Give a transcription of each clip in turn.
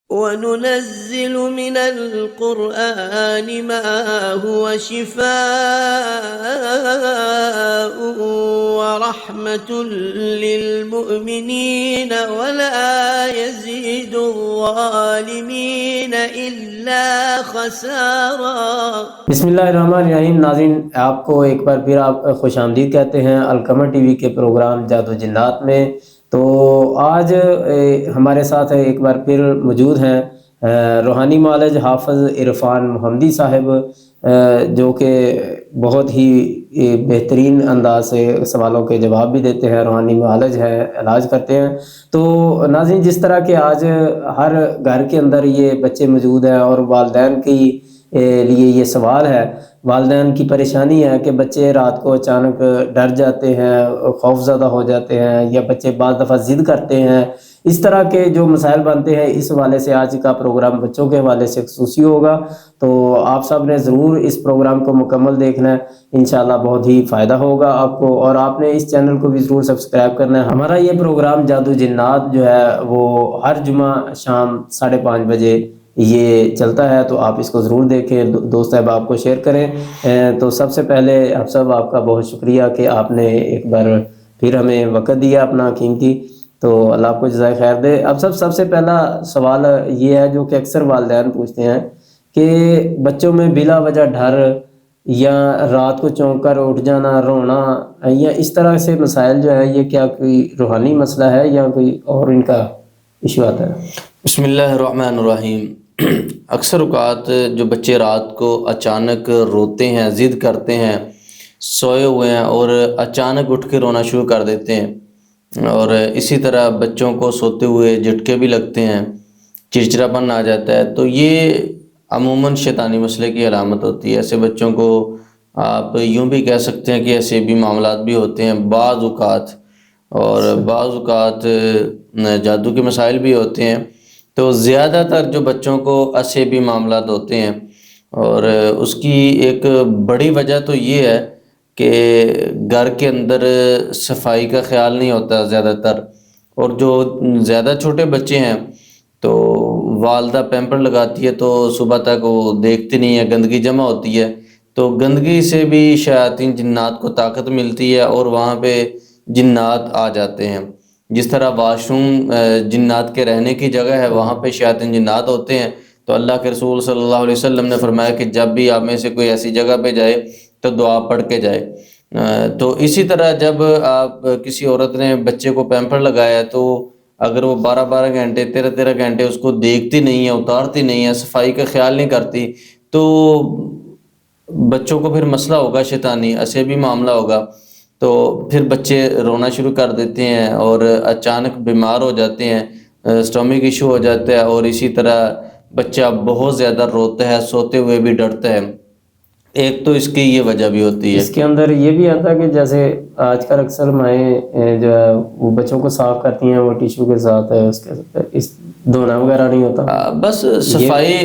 وَنُنَزِّلُ مِنَ الْقُرْآنِ مَا هُوَ شِفَاءٌ وَرَحْمَةٌ لِّلْمُؤْمِنِينَ وَلَا يَزِيدُ الظَّالِمِينَ إِلَّا خَسَارًا۔ بسم اللہ الرحمن الرحیم۔ ناظرین، آپ کو ایک بار پھر آپ خوش آمدید کہتے ہیں القمر ٹی وی کے پروگرام جادو جنات میں۔ تو آج ہمارے ساتھ ایک بار پھر موجود ہیں روحانی معالج حافظ عرفان محمدی صاحب، جو کہ بہت ہی بہترین انداز سے سوالوں کے جواب بھی دیتے ہیں، روحانی معالج ہے، علاج کرتے ہیں۔ تو ناظرین، جس طرح کہ آج ہر گھر کے اندر یہ بچے موجود ہیں اور والدین کی لیے یہ سوال ہے، والدین کی پریشانی ہے کہ بچے رات کو اچانک ڈر جاتے ہیں، خوف زدہ ہو جاتے ہیں، یا بچے بعض دفعہ ضد کرتے ہیں۔ اس طرح کے جو مسائل بنتے ہیں، اس حوالے سے آج کا پروگرام بچوں کے حوالے سے خصوصی ہوگا۔ تو آپ سب نے ضرور اس پروگرام کو مکمل دیکھنا ہے، انشاءاللہ بہت ہی فائدہ ہوگا آپ کو، اور آپ نے اس چینل کو بھی ضرور سبسکرائب کرنا ہے۔ ہمارا یہ پروگرام جادو جنات جو ہے وہ ہر جمعہ شام 5:30 بجے یہ چلتا ہے، تو آپ اس کو ضرور دیکھیں، دوست احباب کو شیئر کریں۔ تو سب سے پہلے آپ سب، آپ کا بہت شکریہ کہ آپ نے ایک بار پھر ہمیں وقت دیا اپنا قیمتی، تو اللہ آپ کو جزائے خیر دے۔ اب سب سے پہلا سوال یہ ہے جو کہ اکثر والدین پوچھتے ہیں کہ بچوں میں بلا وجہ ڈر یا رات کو چونک کر اٹھ جانا، رونا، یا اس طرح سے مسائل جو ہے، یہ کیا کوئی روحانی مسئلہ ہے یا کوئی اور ان کا ایشو آتا ہے؟ بسم اللہ الرحمن الرحیم۔ اکثر اوقات جو بچے رات کو اچانک روتے ہیں، ضد کرتے ہیں، سوئے ہوئے ہیں اور اچانک اٹھ کے رونا شروع کر دیتے ہیں، اور اسی طرح بچوں کو سوتے ہوئے جھٹکے بھی لگتے ہیں، چڑچڑاپن آ جاتا ہے، تو یہ عموماً شیطانی مسئلے کی علامت ہوتی ہے۔ ایسے بچوں کو آپ یوں بھی کہہ سکتے ہیں کہ ایسے بھی معاملات بھی ہوتے ہیں بعض اوقات، اور بعض اوقات جادو کے مسائل بھی ہوتے ہیں۔ تو زیادہ تر جو بچوں کو ایسے بھی معاملات ہوتے ہیں، اور اس کی ایک بڑی وجہ تو یہ ہے کہ گھر کے اندر صفائی کا خیال نہیں ہوتا زیادہ تر، اور جو زیادہ چھوٹے بچے ہیں تو والدہ پیمپر لگاتی ہے تو صبح تک وہ دیکھتی نہیں ہے، گندگی جمع ہوتی ہے، تو گندگی سے بھی شیاطین جنات کو طاقت ملتی ہے اور وہاں پہ جنات آ جاتے ہیں۔ جس طرح واش روم جنات کے رہنے کی جگہ ہے، وہاں پہ شیاطین جنات ہوتے ہیں، تو اللہ کے رسول صلی اللہ علیہ وسلم نے فرمایا کہ جب بھی آپ میں سے کوئی ایسی جگہ پہ جائے تو دعا پڑھ کے جائے۔ تو اسی طرح جب آپ کسی عورت نے بچے کو پیمپر لگایا تو اگر وہ 12 گھنٹے 13 گھنٹے اس کو دیکھتی نہیں ہے، اتارتی نہیں ہے، صفائی کا خیال نہیں کرتی، تو بچوں کو پھر مسئلہ ہوگا، شیطانی ایسے بھی معاملہ ہوگا، تو پھر بچے رونا شروع کر دیتے ہیں اور اچانک بیمار ہو جاتے ہیں، اسٹومک ایشو ہو جاتا ہے، اور اسی طرح بچہ بہت زیادہ روتا ہے، سوتے ہوئے بھی ڈرتا ہے۔ ایک تو اس کی یہ وجہ بھی ہوتی ہے۔ اس کے اندر یہ بھی آتا ہے کہ جیسے آج کل اکثر مائیں جو ہے وہ بچوں کو صاف کرتی ہیں وہ ٹیشو کے ساتھ ہے، اس کے اس دھونا وغیرہ نہیں ہوتا، بس صفائی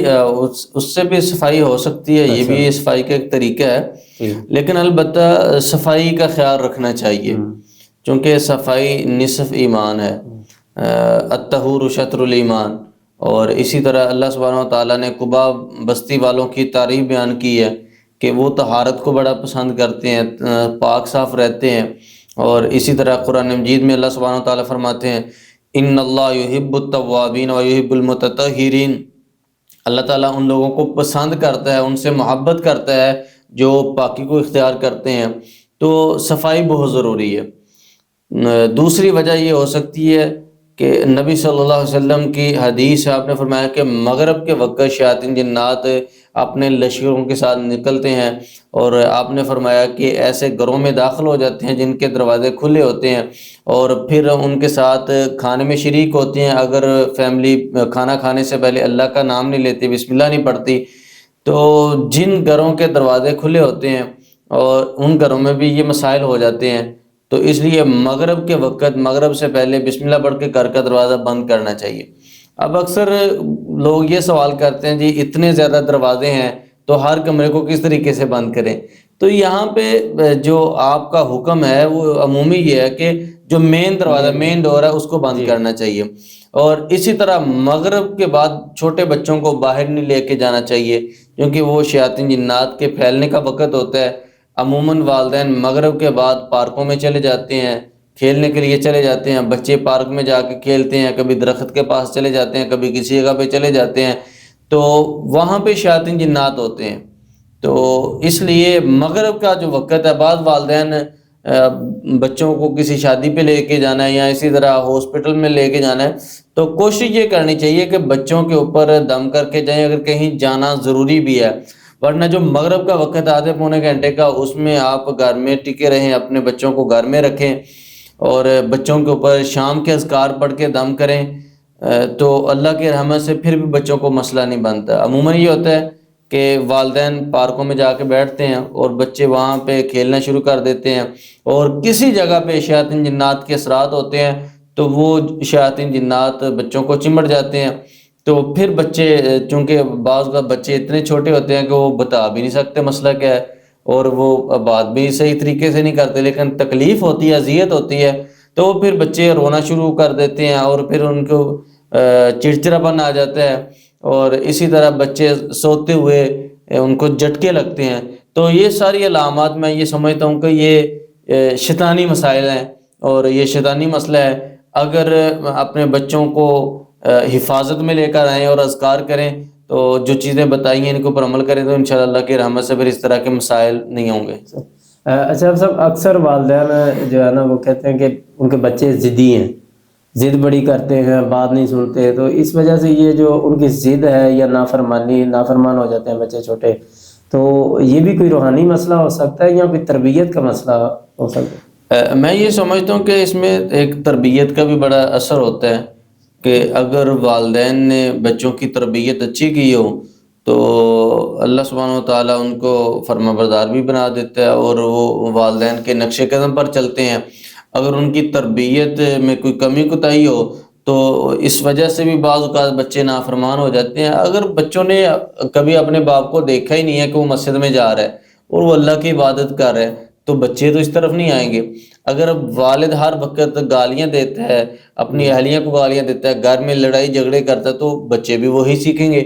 اس سے بھی صفائی ہو سکتی ہے، یہ بھی صفائی کا ایک طریقہ ہے، لیکن البتہ صفائی کا خیال رکھنا چاہیے، چونکہ صفائی نصف ایمان ہے، الطہور شطر الایمان۔ اور اسی طرح اللہ سبحانہ و تعالیٰ نے قبا بستی والوں کی تعریف بیان کی ہے کہ وہ طہارت کو بڑا پسند کرتے ہیں، پاک صاف رہتے ہیں، اور اسی طرح قرآن مجید میں اللہ سبحانہ و تعالیٰ فرماتے ہیں ان اللہ یحب التوابین و یحب المتطہرین، اللہ تعالیٰ ان لوگوں کو پسند کرتا ہے، ان سے محبت کرتا ہے جو پاکی کو اختیار کرتے ہیں۔ تو صفائی بہت ضروری ہے۔ دوسری وجہ یہ ہو سکتی ہے کہ نبی صلی اللہ علیہ وسلم کی حدیث ہے، آپ نے فرمایا کہ مغرب کے وقت شیاطین جنات اپنے لشکروں کے ساتھ نکلتے ہیں، اور آپ نے فرمایا کہ ایسے گھروں میں داخل ہو جاتے ہیں جن کے دروازے کھلے ہوتے ہیں، اور پھر ان کے ساتھ کھانے میں شریک ہوتے ہیں۔ اگر فیملی کھانا کھانے سے پہلے اللہ کا نام نہیں لیتی، بسم اللہ نہیں پڑھتی، تو جن گھروں کے دروازے کھلے ہوتے ہیں اور ان گھروں میں بھی یہ مسائل ہو جاتے ہیں، تو اس لیے مغرب کے وقت، مغرب سے پہلے بسم اللہ پڑھ کے گھر کا دروازہ بند کرنا چاہیے۔ اب اکثر لوگ یہ سوال کرتے ہیں جی اتنے زیادہ دروازے ہیں تو ہر کمرے کو کس طریقے سے بند کریں؟ تو یہاں پہ جو آپ کا حکم ہے وہ عمومی یہ ہے کہ جو مین دروازہ مین ڈور ہے اس کو بند کرنا چاہیے، اور اسی طرح مغرب کے بعد چھوٹے بچوں کو باہر نہیں لے کے جانا چاہیے، کیونکہ وہ شیاطین جنات کے پھیلنے کا وقت ہوتا ہے۔ عموماً والدین مغرب کے بعد پارکوں میں چلے جاتے ہیں، کھیلنے کے لیے چلے جاتے ہیں، بچے پارک میں جا کے کھیلتے ہیں، کبھی درخت کے پاس چلے جاتے ہیں، کبھی کسی جگہ پہ چلے جاتے ہیں، تو وہاں پہ شیاطین جنات ہوتے ہیں۔ تو اس لیے مغرب کا جو وقت ہے، بعض والدین بچوں کو کسی شادی پہ لے کے جانا ہے یا اسی طرح ہاسپٹل میں لے کے جانا ہے، تو کوشش یہ کرنی چاہیے کہ بچوں کے اوپر دم کر کے جائیں اگر کہیں جانا ضروری بھی ہے، ورنہ جو مغرب کا وقت آدھے پونے گھنٹے کا، اس میں آپ گھر میں ٹکے رہیں، اپنے بچوں کو گھر میں رکھیں اور بچوں کے اوپر شام کے اذکار پڑھ کے دم کریں، تو اللہ کی رحمت سے پھر بھی بچوں کو مسئلہ نہیں بنتا۔ عموماً یہ ہوتا ہے کہ والدین پارکوں میں جا کے بیٹھتے ہیں اور بچے وہاں پہ کھیلنا شروع کر دیتے ہیں، اور کسی جگہ پہ شیاطین جنات کے اثرات ہوتے ہیں تو وہ شیاطین جنات بچوں کو چمٹ جاتے ہیں، تو پھر بچے، چونکہ بعض کا بچے اتنے چھوٹے ہوتے ہیں کہ وہ بتا بھی نہیں سکتے مسئلہ کیا ہے، اور وہ بات بھی صحیح طریقے سے نہیں کرتے، لیکن تکلیف ہوتی ہے، اذیت ہوتی ہے، تو وہ پھر بچے رونا شروع کر دیتے ہیں اور پھر ان کو چڑچڑاپن آ جاتا ہے، اور اسی طرح بچے سوتے ہوئے ان کو جھٹکے لگتے ہیں۔ تو یہ ساری علامات میں یہ سمجھتا ہوں کہ یہ شیطانی مسائل ہیں، اور یہ شیطانی مسئلہ ہے۔ اگر اپنے بچوں کو حفاظت میں لے کر آئیں اور اذکار کریں، تو جو چیزیں بتائی ہیں ان کے اوپر عمل کریں، تو انشاءاللہ اللہ کی رحمت سے پھر اس طرح کے مسائل نہیں ہوں گے۔ اچھا صاحب، اکثر والدین جو ہے نا وہ کہتے ہیں کہ ان کے بچے ضدی ہیں، ضد بڑی کرتے ہیں، بات نہیں سنتے، تو اس وجہ سے یہ جو ان کی ضد ہے یا نافرمان ہو جاتے ہیں بچے چھوٹے، تو یہ بھی کوئی روحانی مسئلہ ہو سکتا ہے یا کوئی تربیت کا مسئلہ ہو سکتا ہے؟ میں یہ سمجھتا ہوں کہ اس میں ایک تربیت کا بھی بڑا اثر ہوتا ہے، کہ اگر والدین نے بچوں کی تربیت اچھی کی ہو تو اللہ سبحانہ وتعالیٰ ان کو فرما بردار بھی بنا دیتا ہے، اور وہ والدین کے نقش قدم پر چلتے ہیں۔ اگر ان کی تربیت میں کوئی کمی کوتاہی ہو تو اس وجہ سے بھی بعض اوقات بچے نافرمان ہو جاتے ہیں۔ اگر بچوں نے کبھی اپنے باپ کو دیکھا ہی نہیں ہے کہ وہ مسجد میں جا رہا ہے اور وہ اللہ کی عبادت کر رہا ہے، تو بچے تو اس طرف نہیں آئیں گے۔ اگر والد ہر وقت گالیاں دیتا ہے، اپنی اہلیہ کو گالیاں دیتا ہے، گھر میں لڑائی جھگڑے کرتا ہے، تو بچے بھی وہی سیکھیں گے۔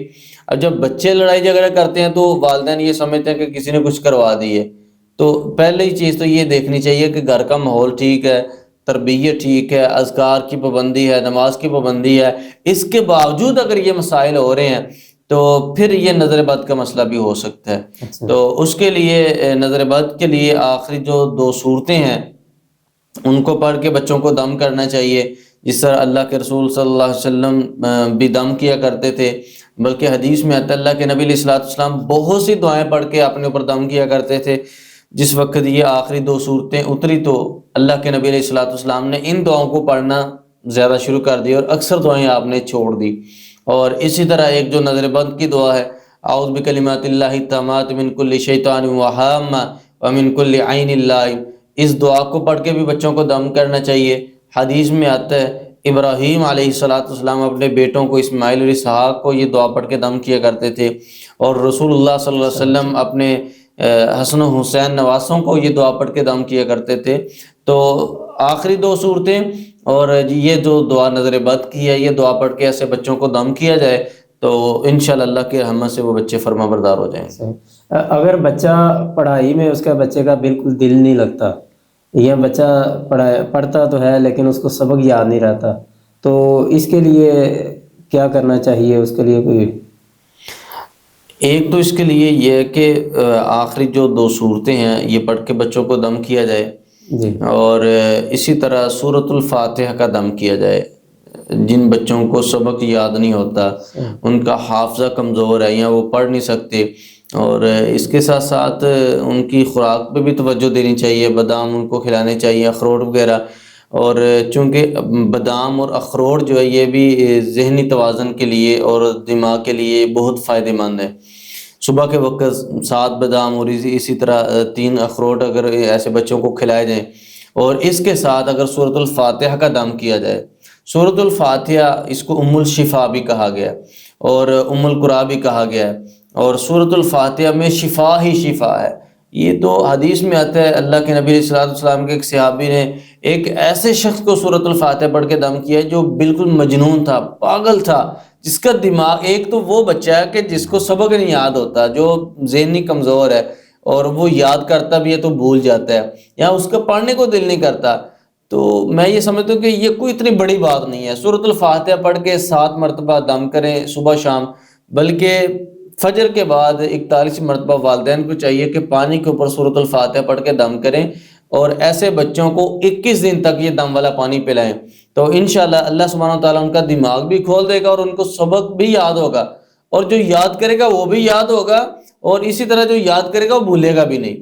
اب جب بچے لڑائی جھگڑے کرتے ہیں تو والدین یہ سمجھتے ہیں کہ کسی نے کچھ کروا دی ہے، تو پہلی چیز تو یہ دیکھنی چاہیے کہ گھر کا ماحول ٹھیک ہے، تربیت ٹھیک ہے، اذکار کی پابندی ہے، نماز کی پابندی ہے۔ اس کے باوجود اگر یہ مسائل ہو رہے ہیں تو پھر یہ نظر بد کا مسئلہ بھی ہو سکتا ہے۔ تو اس کے لیے نظر بد کے لیے آخری جو 2 صورتیں ہیں ان کو پڑھ کے بچوں کو دم کرنا چاہیے، جس طرح اللہ کے رسول صلی اللہ علیہ وسلم بھی دم کیا کرتے تھے، بلکہ حدیث میں آتا ہے اللہ کے نبی علیہ الصلوۃ والسلام بہت سی دعائیں پڑھ کے اپنے اوپر دم کیا کرتے تھے۔ جس وقت یہ آخری 2 صورتیں اتری تو اللہ کے نبی علیہ الصلوۃ والسلام نے ان دعاؤں کو پڑھنا زیادہ شروع کر دی، اور اکثر دعائیں آپ نے چھوڑ دی۔ اور اسی طرح ایک جو نظر بد کی دعا ہے، اعوذ بکلمات اللہ التامات من کل شیطان وہامہ ومن کل عین لائم، اس دعا کو پڑھ کے بھی بچوں کو دم کرنا چاہیے۔ حدیث میں آتا ہے ابراہیم علیہ السلام اپنے بیٹوں کو اسماعیل اور اسحاق کو یہ دعا پڑھ کے دم کیا کرتے تھے، اور رسول اللہ صلی اللہ علیہ وسلم اپنے حسن و حسین نواسوں کو یہ دعا پڑھ کے دم کیا کرتے تھے۔ تو آخری 2 صورتیں اور یہ جو دعا نظر بد کی ہے، یہ دعا پڑھ کے ایسے بچوں کو دم کیا جائے تو انشاءاللہ اللہ کی رحمت سے وہ بچے فرما بردار ہو جائیں گے۔ اگر بچہ پڑھائی میں اس کا بچے کا بالکل دل نہیں لگتا، یا بچہ پڑھتا تو ہے لیکن اس کو سبق یاد نہیں رہتا، تو اس کے لیے کیا کرنا چاہیے؟ اس کے لیے کوئی ایک تو اس کے لیے یہ ہے کہ آخری جو 2 صورتیں ہیں یہ پڑھ کے بچوں کو دم کیا جائے جی، اور اسی طرح سورۃ الفاتحہ کا دم کیا جائے۔ جن بچوں کو سبق یاد نہیں ہوتا، ان کا حافظہ کمزور ہے یا وہ پڑھ نہیں سکتے، اور اس کے ساتھ ساتھ ان کی خوراک پہ بھی توجہ دینی چاہیے، بادام ان کو کھلانے چاہیے، اخروٹ وغیرہ، اور چونکہ بادام اور اخروٹ جو ہے یہ بھی ذہنی توازن کے لیے اور دماغ کے لیے بہت فائدہ مند ہے۔ صبح کے وقت 7 بادام اور اسی طرح 3 اخروٹ اگر ایسے بچوں کو کھلائے جائیں، اور اس کے ساتھ اگر سورۃ الفاتحہ کا دم کیا جائے۔ سورۃ الفاتحہ اس کو ام الشفا بھی کہا گیا اور ام القرآن بھی کہا گیا ہے، اور سورۃ الفاتحہ میں شفا ہی شفا ہے، یہ تو حدیث میں آتا ہے، اللہ کے نبی صلی اللہ علیہ وسلم کے ایک صحابی نے ایک ایسے شخص کو سورۃ الفاتحہ پڑھ کے دم کیا جو بالکل مجنون تھا، پاگل تھا، جس کا دماغ، ایک تو وہ بچہ ہے کہ جس کو سبق نہیں یاد ہوتا، جو ذہنی کمزور ہے اور وہ یاد کرتا بھی ہے تو بھول جاتا ہے، یا اس کا پڑھنے کو دل نہیں کرتا، تو میں یہ سمجھتا ہوں کہ یہ کوئی اتنی بڑی بات نہیں ہے۔ سورۃ الفاتحہ پڑھ کے 7 مرتبہ دم کریں صبح شام، بلکہ فجر کے بعد 41 مرتبہ والدین کو چاہیے کہ پانی کے اوپر سورۃ الفاتحہ پڑھ کے دم کریں، اور ایسے بچوں کو 21 دن تک یہ دم والا پانی پلائیں، تو انشاءاللہ اللہ سبحانہ وتعالیٰ ان کا دماغ بھی کھول دے گا اور ان کو سبق بھی یاد ہوگا، اور جو یاد کرے گا وہ بھی یاد ہوگا، اور اسی طرح جو یاد کرے گا وہ بھولے گا بھی نہیں۔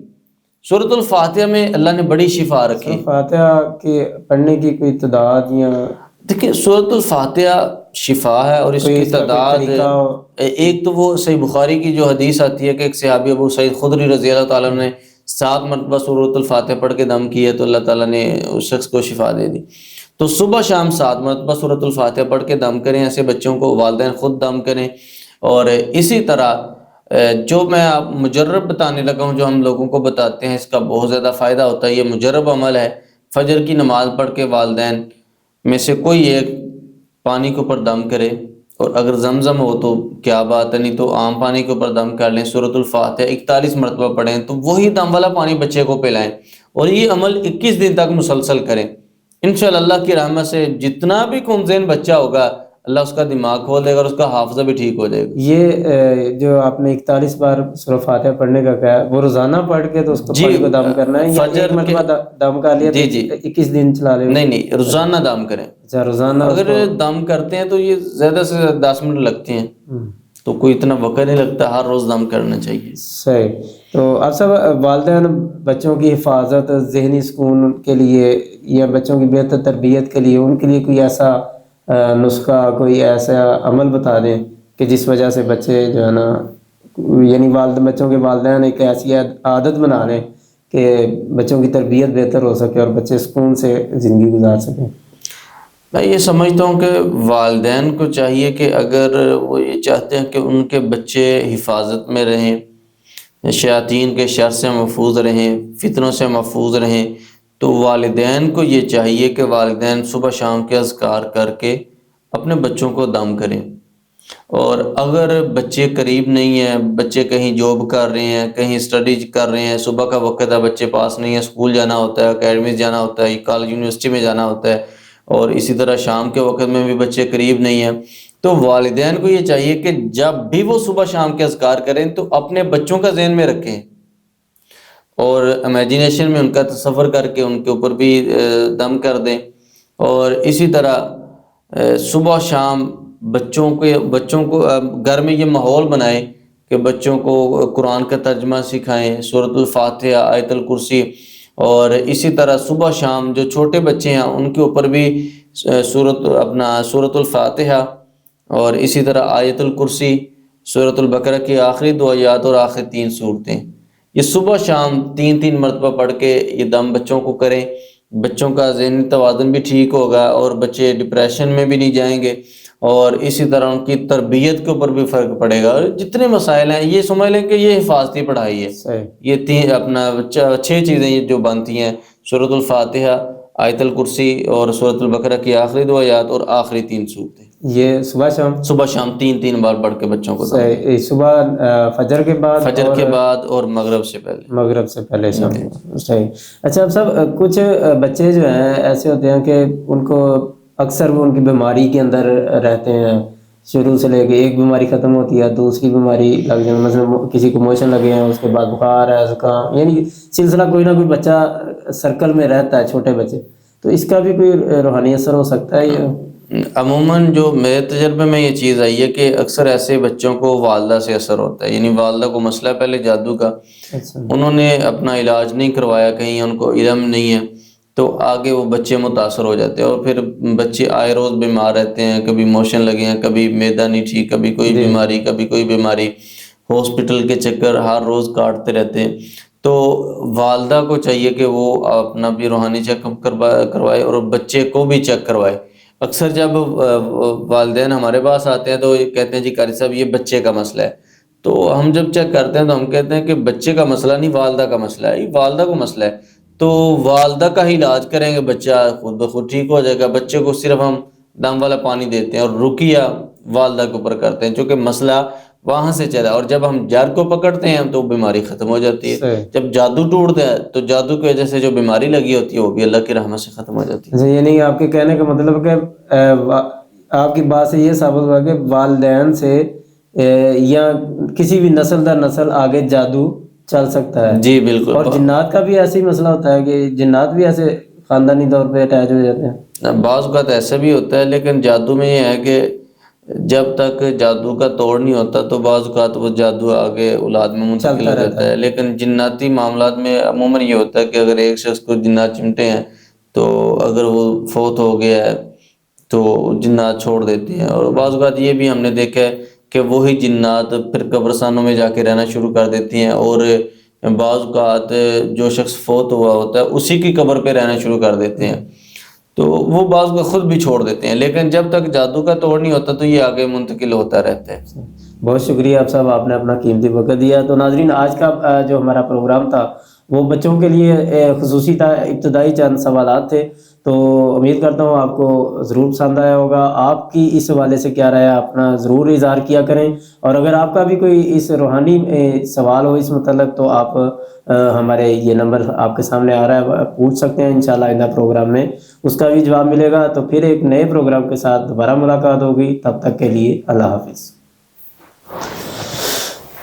سورۃ الفاتحہ میں اللہ نے بڑی شفا رکھی ہے۔ فاتحہ کے پڑھنے کی کوئی تعداد یا دیکھیں سورۃ الفاتحہ شفا ہے، اور اس کی تعداد، ایک تو وہ صحیح بخاری کی جو حدیث آتی ہے کہ ایک صحابی ابو سعید خدری رضی اللہ تعالیٰ نے 7 مرتبہ سورۃ الفاتحہ پڑھ کے دم کیے تو اللہ تعالیٰ نے اس شخص کو شفا دے دی۔ تو صبح شام 7 مرتبہ سورۃ الفاتحہ پڑھ کے دم کریں، ایسے بچوں کو والدین خود دم کریں، اور اسی طرح جو میں آپ مجرب بتانے لگا ہوں، جو ہم لوگوں کو بتاتے ہیں، اس کا بہت زیادہ فائدہ ہوتا ہے، یہ مجرب عمل ہے۔ فجر کی نماز پڑھ کے والدین میں سے کوئی ایک پانی کے اوپر دم کرے، اور اگر زمزم ہو تو کیا بات ہے، نہیں تو عام پانی کے اوپر دم کر لیں، سورۃ الفاتحہ 41 مرتبہ پڑھیں، تو وہی دم والا پانی بچے کو پلائیں، اور یہ عمل 21 دن تک مسلسل کریں۔ انشاءاللہ اللہ کی رحمت سے جتنا بھی کم ذہن بچہ ہوگا اللہ اس کا دماغ کھول دے گا اور اس کا حافظہ بھی ٹھیک ہو جائے گا۔ یہ جو آپ نے 41 بار سورۃ فاتحہ پڑھنے کا کہا ہے، وہ روزانہ پڑھ کے تو اس کو پانی کو دم کرنا ہے، یا ایک مرتبہ دم کر لیا تو 21 دن چلا لے؟ نہیں، روزانہ دم کریں۔ اچھا، روزانہ اگر دم کرتے ہیں تو یہ زیادہ سے زیادہ 10 منٹ لگتے ہیں، تو کوئی اتنا وقت نہیں لگتا، ہر روز دم کرنا چاہیے۔ صحیح۔ تو آپ سب والدین بچوں کی حفاظت، ذہنی سکون کے لیے یا بچوں کی بہتر تربیت کے لیے، ان کے لیے کوئی ایسا نسخہ، کوئی ایسا عمل بتا دیں کہ جس وجہ سے بچے جو ہے نا، یعنی بچوں کے والدین ایک ایسی عادت بنا لیں کہ بچوں کی تربیت بہتر ہو سکے اور بچے سکون سے زندگی گزار سکیں۔ میں یہ سمجھتا ہوں کہ والدین کو چاہیے کہ اگر وہ یہ چاہتے ہیں کہ ان کے بچے حفاظت میں رہیں، شیاطین کے شر سے محفوظ رہیں، فتنوں سے محفوظ رہیں، تو والدین کو یہ چاہیے کہ والدین صبح شام کے اذکار کر کے اپنے بچوں کو دم کریں۔ اور اگر بچے قریب نہیں ہیں، بچے کہیں جاب کر رہے ہیں، کہیں اسٹڈی کر رہے ہیں، صبح کا وقت ہے، بچے پاس نہیں ہیں، اسکول جانا ہوتا ہے، اکیڈمیز جانا ہوتا ہے، کالج یونیورسٹی میں جانا ہوتا ہے، اور اسی طرح شام کے وقت میں بھی بچے قریب نہیں ہیں، تو والدین کو یہ چاہیے کہ جب بھی وہ صبح شام کے اذکار کریں تو اپنے بچوں کا ذہن میں رکھیں، اور امیجینیشن میں ان کا تصور کر کے ان کے اوپر بھی دم کر دیں، اور اسی طرح صبح شام بچوں کو گھر میں یہ ماحول بنائیں کہ بچوں کو قرآن کا ترجمہ سکھائیں، سورۃ الفاتحہ، آیت الکرسی، اور اسی طرح صبح شام جو چھوٹے بچے ہیں ان کے اوپر بھی سورۃ الفاتحہ، اور اسی طرح آیت الکرسی، سورۃ البقرہ کی آخری 2 آیات اور آخری 3 صورتیں، یہ صبح شام 3 مرتبہ پڑھ کے یہ دم بچوں کو کریں۔ بچوں کا ذہنی توازن بھی ٹھیک ہوگا، اور بچے ڈپریشن میں بھی نہیں جائیں گے، اور اسی طرح ان کی تربیت کے اوپر بھی فرق پڑے گا۔ اور جتنے مسائل ہیں یہ سمجھ لیں کہ یہ حفاظتی پڑھائی ہے، یہ 6 چیزیں جو بنتی ہیں، سورۃ الفاتحہ، آیت الکرسی، اور سورۃ البقرہ کی آخری 2 آیات اور آخری 3 صورتیں، یہ صبح شام 3 بار پڑھ کے بچوں کو صبح فجر کے بعد اور مغرب سے پہلے شام۔ صحیح۔ اچھا، اب سب کچھ بچے جو ہیں ایسے ہوتے ہیں کہ ان کو اکثر وہ ان کی بیماری کے اندر رہتے ہیں، شروع سے لے کے ایک بیماری ختم ہوتی ہے دوسری بیماری لگ جائے، مثلا کسی کو موشن لگے ہیں، اس کے بعد بخار ہے، زکام، یعنی سلسلہ کوئی نہ کوئی بچہ سرکل میں رہتا ہے، چھوٹے بچے، تو اس کا بھی کوئی روحانی اثر ہو سکتا ہے؟ عموماً جو میرے تجربے میں یہ چیز آئی ہے کہ اکثر ایسے بچوں کو والدہ سے اثر ہوتا ہے، یعنی والدہ کو مسئلہ پہلے جادو کا، انہوں نے اپنا علاج نہیں کروایا، کہیں ان کو علم نہیں ہے، تو آگے وہ بچے متاثر ہو جاتے ہیں، اور پھر بچے آئے روز بیمار رہتے ہیں، کبھی موشن لگے ہیں، کبھی معدہ نہیں ٹھیک، کبھی کوئی بیماری، ہاسپٹل کے چکر ہر روز کاٹتے رہتے ہیں۔ تو والدہ کو چاہیے کہ وہ اپنا بھی روحانی چیک اپ کروائے اور بچے کو بھی چیک کروائے۔ اکثر جب والدین ہمارے پاس آتے ہیں تو کہتے ہیں جی قاری صاحب یہ بچے کا مسئلہ ہے، تو ہم جب چیک کرتے ہیں تو ہم کہتے ہیں کہ بچے کا مسئلہ نہیں، والدہ کا مسئلہ ہے، یہ والدہ کو مسئلہ ہے، تو والدہ کا ہی علاج کریں گے، بچہ خود بخود ٹھیک ہو جائے گا۔ بچے کو صرف ہم دم والا پانی دیتے ہیں اور رقیہ والدہ کے اوپر کرتے ہیں، چونکہ مسئلہ وہاں سے چلا، اور جب ہم جڑ کو پکڑتے ہیں تو بیماری ختم ہو جاتی ہے۔ صحیح۔ جب جادو ٹوٹتا ہے تو جادو کی وجہ سے جو بیماری لگی ہوتی ہے وہ بھی اللہ کی رحمت سے ختم ہو جاتی ہے۔ یعنی آپ کے کہنے کا مطلب کہ آپ کی بات سے یہ ثابت ہوا کہ والدین سے یا کسی بھی نسل در نسل آگے جادو چل سکتا ہے۔ جی بالکل۔ اور جنات کا بھی ایسے ہی مسئلہ ہوتا ہے کہ جنات بھی ایسے خاندانی طور پہ اٹیچ ہو جاتے ہیں؟ بعض اوقات ایسا بھی ہوتا ہے، لیکن جادو میں یہ ہے کہ جب تک جادو کا توڑ نہیں ہوتا تو بعض اوقات وہ جادو آگے اولاد میں منتقل ہو جاتا ہے۔ لیکن جناتی معاملات میں عموماً یہ ہوتا ہے کہ اگر ایک شخص کو جنات چمٹے ہیں تو اگر وہ فوت ہو گیا ہے تو جنات چھوڑ دیتے ہیں، اور بعض اوقات یہ بھی ہم نے دیکھا ہے کہ وہی جنات پھر قبرستانوں میں جا کے رہنا شروع کر دیتی ہیں، اور بعض اوقات جو شخص فوت ہوا ہوتا ہے اسی کی قبر پہ رہنا شروع کر دیتے ہیں، تو وہ بعض کو خود بھی چھوڑ دیتے ہیں، لیکن جب تک جادو کا توڑ نہیں ہوتا تو یہ آگے منتقل ہوتا رہتا ہے۔ بہت شکریہ آپ صاحب، آپ نے اپنا قیمتی وقت دیا۔ تو ناظرین، آج کا جو ہمارا پروگرام تھا وہ بچوں کے لیے خصوصی تھا، ابتدائی چند سوالات تھے، تو امید کرتا ہوں آپ کو ضرور پسند آیا ہوگا۔ آپ کی اس حوالے سے کیا رائے ہے اپنا ضرور اظہار کیا کریں، اور اگر آپ کا بھی کوئی اس روحانی سوال ہو اس متعلق تو آپ ہمارے یہ نمبر آپ کے سامنے آ رہا ہے، پوچھ سکتے ہیں، انشاءاللہ آئندہ پروگرام میں اس کا بھی جواب ملے گا۔ تو پھر ایک نئے پروگرام کے ساتھ دوبارہ ملاقات ہوگی، تب تک کے لیے اللہ حافظ۔